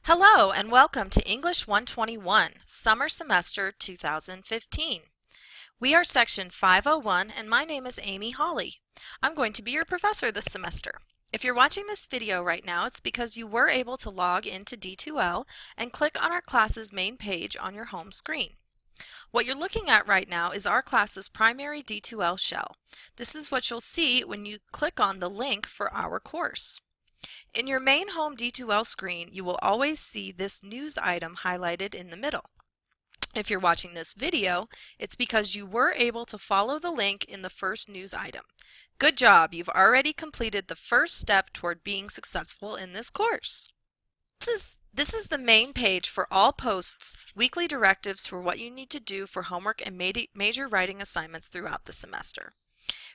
Hello and welcome to English 121, Summer Semester 2015. We are Section 501 and my name is Amy Hawley. I'm going to be your professor this semester. If you're watching this video right now, it's because you were able to log into D2L and click on our class's main page on your home screen. What you're looking at right now is our class's primary D2L shell. This is what you'll see when you click on the link for our course. In your main home D2L screen, you will always see this news item highlighted in the middle. If you're watching this video, it's because you were able to follow the link in the first news item. Good job! You've already completed the first step toward being successful in this course. This is the main page for all posts, weekly directives for what you need to do for homework and major writing assignments throughout the semester.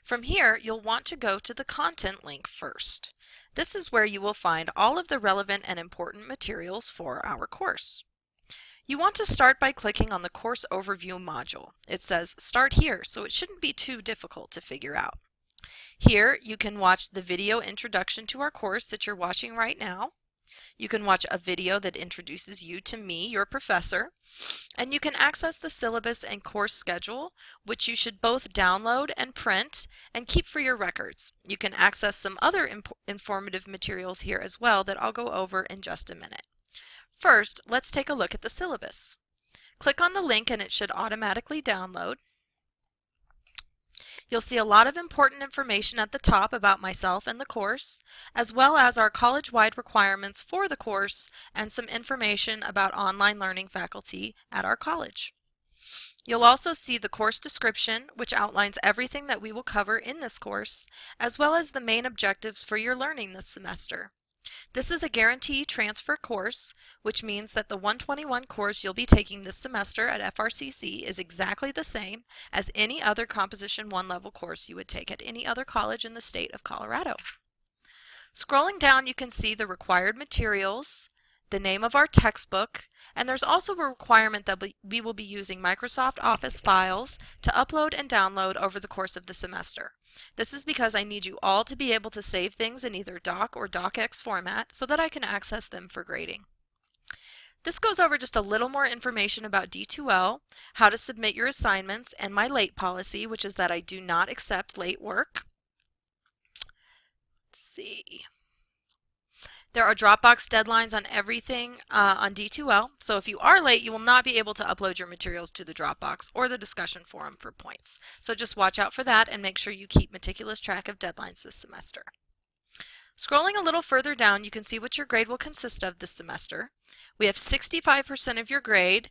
From here, you'll want to go to the content link first. This is where you will find all of the relevant and important materials for our course. You want to start by clicking on the course overview module. It says start here, so it shouldn't be too difficult to figure out. Here, you can watch the video introduction to our course that you're watching right now. You can watch a video that introduces you to me, your professor, and you can access the syllabus and course schedule, which you should both download and print and keep for your records. You can access some other informative materials here as well that I'll go over in just a minute. First, let's take a look at the syllabus. Click on the link and it should automatically download. You'll see a lot of important information at the top about myself and the course, as well as our college-wide requirements for the course and some information about online learning faculty at our college. You'll also see the course description, which outlines everything that we will cover in this course, as well as the main objectives for your learning this semester. This is a guarantee transfer course, which means that the 121 course you'll be taking this semester at FRCC is exactly the same as any other Composition 1 level course you would take at any other college in the state of Colorado. Scrolling down, you can see the required materials, the name of our textbook, and there's also a requirement that we will be using Microsoft Office files to upload and download over the course of the semester. This is because I need you all to be able to save things in either Doc or DocX format so that I can access them for grading. This goes over just a little more information about D2L, how to submit your assignments, and my late policy, which is that I do not accept late work. Let's see. There are Dropbox deadlines on everything on D2L, so if you are late, you will not be able to upload your materials to the Dropbox or the discussion forum for points. So just watch out for that and make sure you keep meticulous track of deadlines this semester. Scrolling a little further down, you can see what your grade will consist of this semester. We have 65% of your grade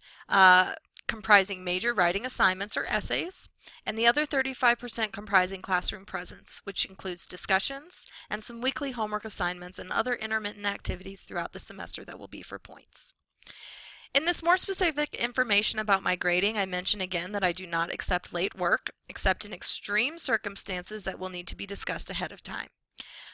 comprising major writing assignments or essays, and the other 35% comprising classroom presence, which includes discussions and some weekly homework assignments and other intermittent activities throughout the semester that will be for points. In this more specific information about my grading, I mention again that I do not accept late work, except in extreme circumstances that will need to be discussed ahead of time.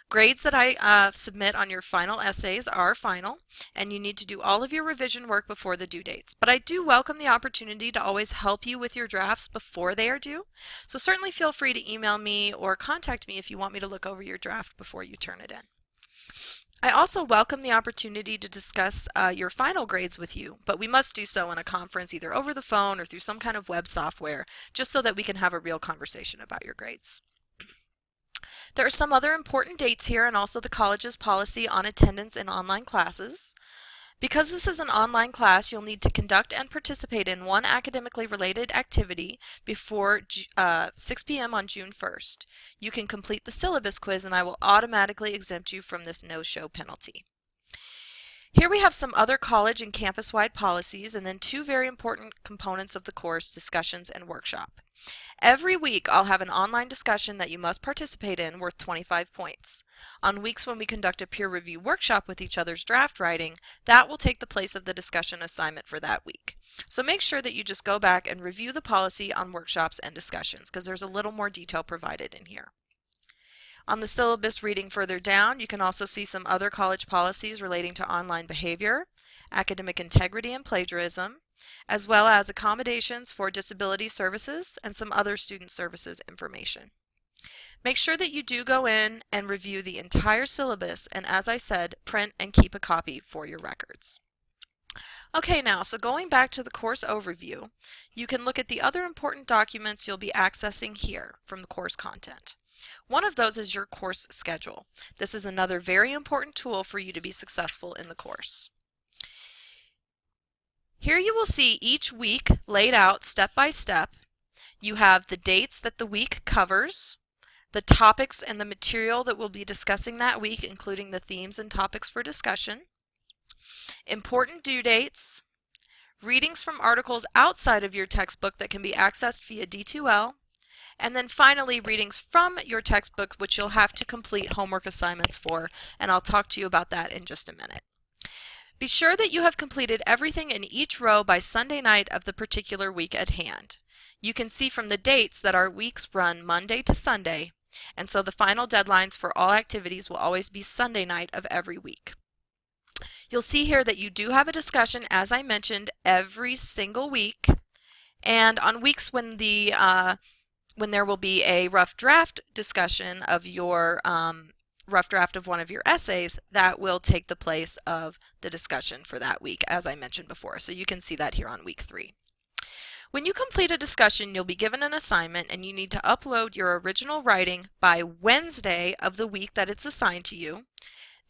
Grades that I submit on your final essays are final, and you need to do all of your revision work before the due dates. But I do welcome the opportunity to always help you with your drafts before they are due, so certainly feel free to email me or contact me if you want me to look over your draft before you turn it in. I also welcome the opportunity to discuss your final grades with you, but we must do so in a conference either over the phone or through some kind of web software, just so that we can have a real conversation about your grades. There are some other important dates here and also the college's policy on attendance in online classes. Because this is an online class, you'll need to conduct and participate in one academically related activity before 6 p.m. on June 1st. You can complete the syllabus quiz and I will automatically exempt you from this no-show penalty. Here we have some other college and campus-wide policies and then two very important components of the course, discussions and workshop. Every week I'll have an online discussion that you must participate in worth 25 points. On weeks when we conduct a peer review workshop with each other's draft writing, that will take the place of the discussion assignment for that week. So make sure that you just go back and review the policy on workshops and discussions because there's a little more detail provided in here. On the syllabus reading further down, you can also see some other college policies relating to online behavior, academic integrity and plagiarism, as well as accommodations for disability services and some other student services information. Make sure that you do go in and review the entire syllabus and, as I said, print and keep a copy for your records. Okay, now, so going back to the course overview, you can look at the other important documents you'll be accessing here from the course content. One of those is your course schedule. This is another very important tool for you to be successful in the course. Here you will see each week laid out step by step. You have the dates that the week covers, the topics and the material that we'll be discussing that week, including the themes and topics for discussion, important due dates, readings from articles outside of your textbook that can be accessed via D2L, and then finally readings from your textbook, which you'll have to complete homework assignments for, and I'll talk to you about that in just a minute. Be sure that you have completed everything in each row by Sunday night of the particular week at hand. You can see from the dates that our weeks run Monday to Sunday, and so the final deadlines for all activities will always be Sunday night of every week. You'll see here that you do have a discussion, as I mentioned, every single week, and on weeks when there will be a rough draft discussion of your rough draft of one of your essays, that will take the place of the discussion for that week, as I mentioned before. So you can see that here on week 3. When you complete a discussion, you'll be given an assignment and you need to upload your original writing by Wednesday of the week that it's assigned to you.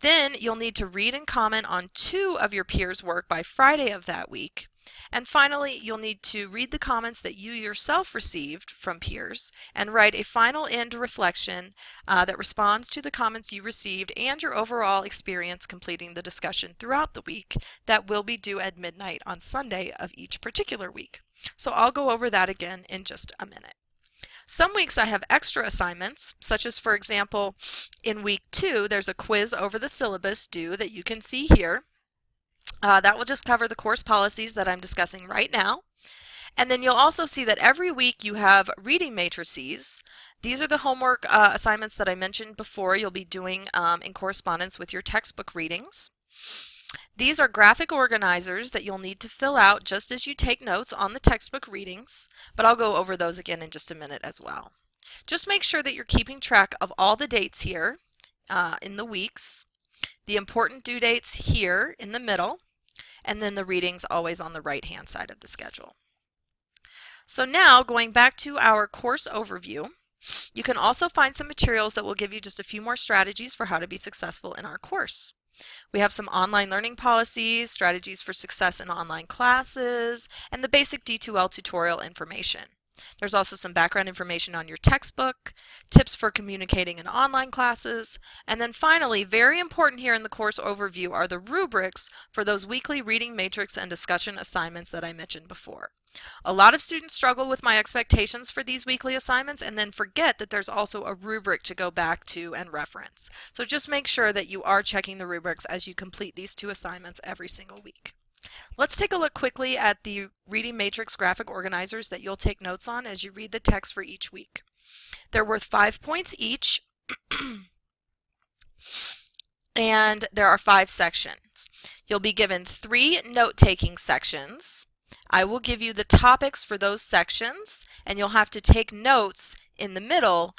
Then you'll need to read and comment on 2 of your peers' work by Friday of that week. And finally, you'll need to read the comments that you yourself received from peers and write a final end reflection that responds to the comments you received and your overall experience completing the discussion throughout the week. That will be due at midnight on Sunday of each particular week. So I'll go over that again in just a minute. Some weeks I have extra assignments, such as, for example, in week 2, there's a quiz over the syllabus due that you can see here. That will just cover the course policies that I'm discussing right now. And then you'll also see that every week you have reading matrices. These are the homework assignments that I mentioned before you'll be doing in correspondence with your textbook readings. These are graphic organizers that you'll need to fill out just as you take notes on the textbook readings, but I'll go over those again in just a minute as well. Just make sure that you're keeping track of all the dates here in the weeks, the important due dates here in the middle, and then the readings always on the right-hand side of the schedule. So now, going back to our course overview, you can also find some materials that will give you just a few more strategies for how to be successful in our course. We have some online learning policies, strategies for success in online classes, and the basic D2L tutorial information. There's also some background information on your textbook, tips for communicating in online classes, and then finally, very important here in the course overview are the rubrics for those weekly reading matrix and discussion assignments that I mentioned before. A lot of students struggle with my expectations for these weekly assignments and then forget that there's also a rubric to go back to and reference. So just make sure that you are checking the rubrics as you complete these 2 assignments every single week. Let's take a look quickly at the reading matrix graphic organizers that you'll take notes on as you read the text for each week. They're worth 5 points each, and there are 5 sections. You'll be given 3 note-taking sections. I will give you the topics for those sections, and you'll have to take notes in the middle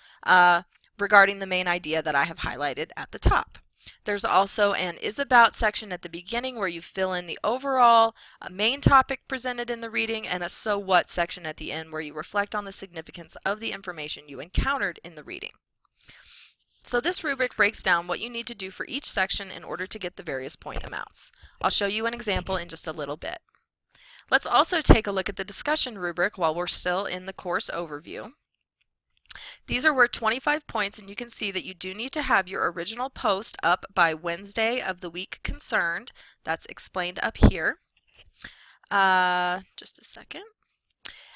regarding the main idea that I have highlighted at the top. There's also an is about section at the beginning where you fill in the overall main topic presented in the reading, and a so what section at the end where you reflect on the significance of the information you encountered in the reading. So this rubric breaks down what you need to do for each section in order to get the various point amounts. I'll show you an example in just a little bit. Let's also take a look at the discussion rubric while we're still in the course overview. These are worth 25 points, and you can see that you do need to have your original post up by Wednesday of the week concerned. That's explained up here. Just a second.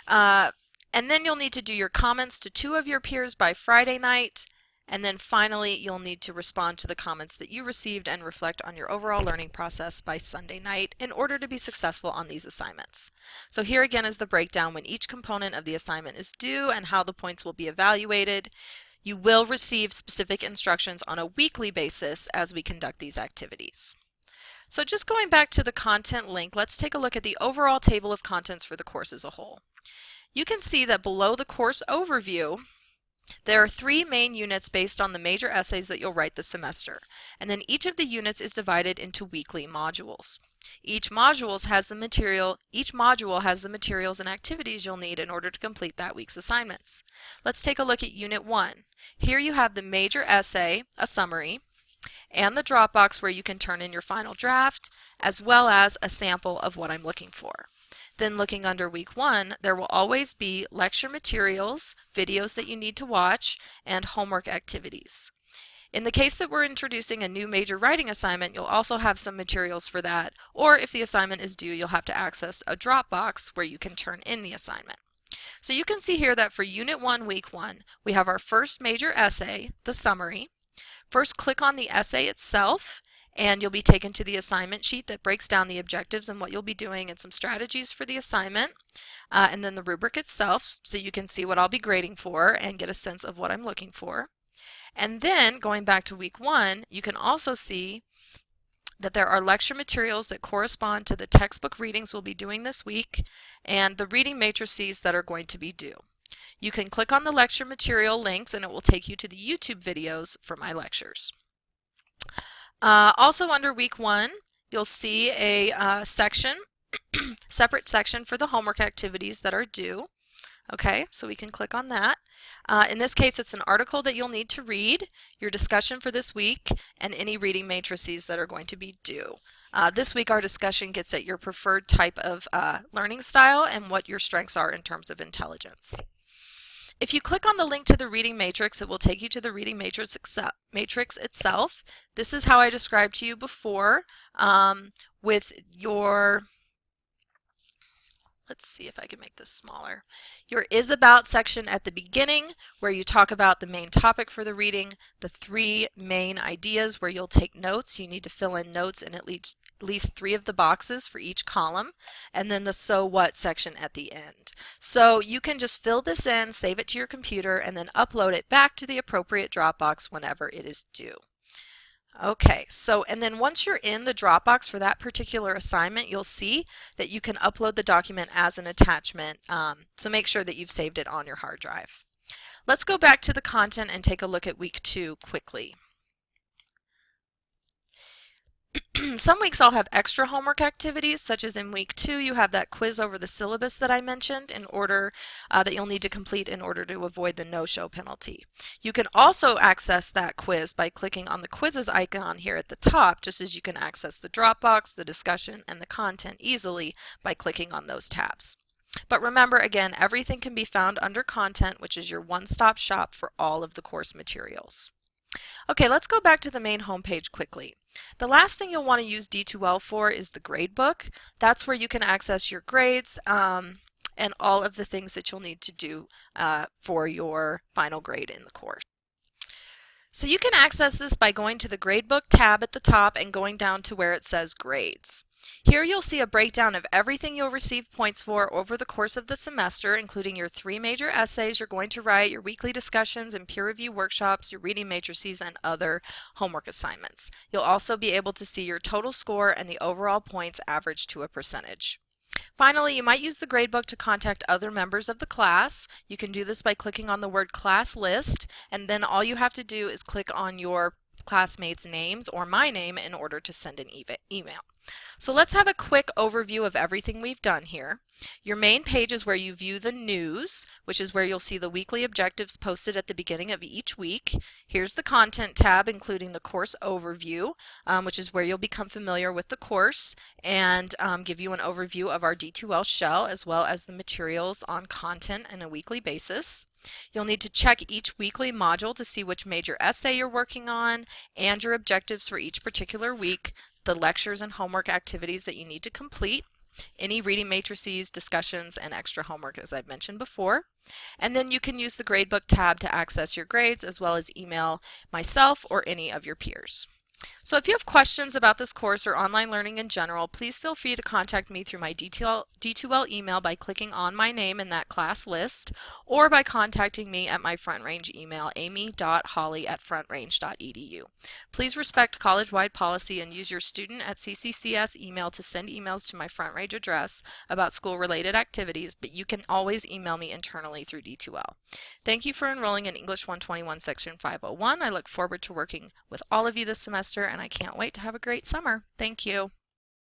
And then you'll need to do your comments to 2 of your peers by Friday night. And then finally, you'll need to respond to the comments that you received and reflect on your overall learning process by Sunday night in order to be successful on these assignments. So here again is the breakdown when each component of the assignment is due and how the points will be evaluated. You will receive specific instructions on a weekly basis as we conduct these activities. So just going back to the content link, let's take a look at the overall table of contents for the course as a whole. You can see that below the course overview, there are 3 main units based on the major essays that you'll write this semester, and then each of the units is divided into weekly modules. Each module has the materials and activities you'll need in order to complete that week's assignments. Let's take a look at Unit 1. Here you have the major essay, a summary, and the Dropbox where you can turn in your final draft, as well as a sample of what I'm looking for. Then looking under Week 1, there will always be lecture materials, videos that you need to watch, and homework activities. In the case that we're introducing a new major writing assignment, you'll also have some materials for that, or if the assignment is due, you'll have to access a Dropbox where you can turn in the assignment. So you can see here that for Unit 1, Week 1, we have our first major essay, the summary. First, click on the essay itself, and you'll be taken to the assignment sheet that breaks down the objectives and what you'll be doing and some strategies for the assignment, and then the rubric itself, so you can see what I'll be grading for and get a sense of what I'm looking for. And then, going back to Week 1, you can also see that there are lecture materials that correspond to the textbook readings we'll be doing this week and the reading matrices that are going to be due. You can click on the lecture material links and it will take you to the YouTube videos for my lectures. Also under Week 1, you'll see a separate section for the homework activities that are due. Okay, so we can click on that. In this case, it's an article that you'll need to read, your discussion for this week, and any reading matrices that are going to be due. This week our discussion gets at your preferred type of learning style and what your strengths are in terms of intelligence. If you click on the link to the reading matrix, it will take you to the reading matrix itself. This is how I described to you before with your, let's see if I can make this smaller, your Is About section at the beginning where you talk about the main topic for the reading, the 3 main ideas where you'll take notes. You need to fill in notes in at least 3 of the boxes for each column, and then the So What section at the end. So you can just fill this in, save it to your computer, and then upload it back to the appropriate Dropbox whenever it is due. Okay, so and then once you're in the Dropbox for that particular assignment, you'll see that you can upload the document as an attachment, so make sure that you've saved it on your hard drive. Let's go back to the content and take a look at Week 2 quickly. Some weeks I'll have extra homework activities, such as in Week 2 you have that quiz over the syllabus that I mentioned in order that you'll need to complete in order to avoid the no-show penalty. You can also access that quiz by clicking on the quizzes icon here at the top, just as you can access the Dropbox, the discussion, and the content easily by clicking on those tabs. But remember, again, everything can be found under content, which is your one-stop shop for all of the course materials. Okay, let's go back to the main homepage quickly. The last thing you'll want to use D2L for is the gradebook. That's where you can access your grades and all of the things that you'll need to do for your final grade in the course. So you can access this by going to the Gradebook tab at the top and going down to where it says Grades. Here you'll see a breakdown of everything you'll receive points for over the course of the semester, including your 3 major essays you're going to write, your weekly discussions and peer review workshops, your reading matrices, and other homework assignments. You'll also be able to see your total score and the overall points averaged to a percentage. Finally, you might use the gradebook to contact other members of the class. You can do this by clicking on the word class list, and then all you have to do is click on your classmates' names or my name in order to send an email. So let's have a quick overview of everything we've done here. Your main page is where you view the news, which is where you'll see the weekly objectives posted at the beginning of each week. Here's the content tab, including the course overview, which is where you'll become familiar with the course and give you an overview of our D2L shell, as well as the materials on content on a weekly basis. You'll need to check each weekly module to see which major essay you're working on and your objectives for each particular week, the lectures and homework activities that you need to complete, any reading matrices, discussions, and extra homework as I've mentioned before. And then you can use the Gradebook tab to access your grades as well as email myself or any of your peers. So if you have questions about this course or online learning in general, please feel free to contact me through my D2L email by clicking on my name in that class list, or by contacting me at my Front Range email, amy.holly@frontrange.edu. Please respect college-wide policy and use your student at CCCS email to send emails to my Front Range address about school-related activities, but you can always email me internally through D2L. Thank you for enrolling in English 121 Section 501. I look forward to working with all of you this semester, and I can't wait to have a great summer. Thank you.